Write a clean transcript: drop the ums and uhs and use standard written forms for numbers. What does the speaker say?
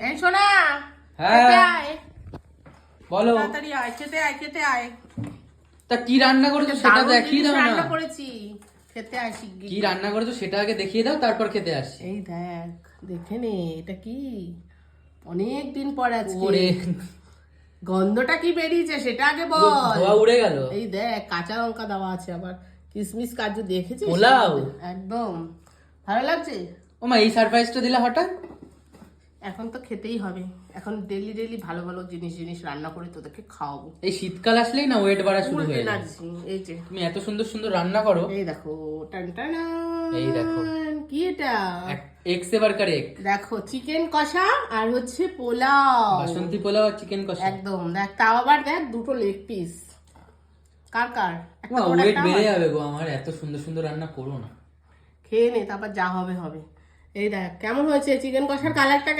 এই শোনা, হ্যাঁ বলো। তাড়াতাড়ি আয়, খেতে আয়। তা কি রান্না করেছো সেটা দেখিয়ে দাও না। রান্না করেছি, খেতে আয় শিগগির। কি রান্না করেছো সেটা আগে দেখিয়ে দাও, তারপর খেতে আসি। এই দেখ, দেখে নে, এটা কি অনেক দিন পর আজকে। ওরে গন্ধটা কি বেরিয়েছে সেটা আগে বল। ধোয়া উড়ে গেল। এই দেখ, কাঁচা লঙ্কা দেওয়া আছে, আবার কিশমিশ কাজু দেখেছিস? পোলাও একদম ভালো লাগছে। ও মা, এই সারপ্রাইজটা দিলা হঠাৎ? এখন তো খেতেই হবে, এখন ডেলি ভালো ভালো জিনিস রান্না করে তোদেরকে খাওয়াবো। এই শীতকাল আসলেই না ওয়েট বাড়া শুরু হয়ে যায়। এনার্জি, এই যে তুমি এত সুন্দর সুন্দর রান্না করো। এই দেখো, টান, এই দেখো, কি এটা? এক সে বারকার এক। দেখো, চিকেন কষা আর হচ্ছে পোলাও, বাসন্তী পোলাও আর চিকেন কষা। একদম দেখ, তাও আবার দেখ দুটো লেগ পিস। কার একটা বড়, ওয়েট একটা বেড়ে আমার। যাবে গো আমার, এত সুন্দর সুন্দর রান্না করো না। খেয়ে নে, তারপর যা হবে হবে। এই দেখ কেমন হয়েছে চিকেন কষার কালারটা।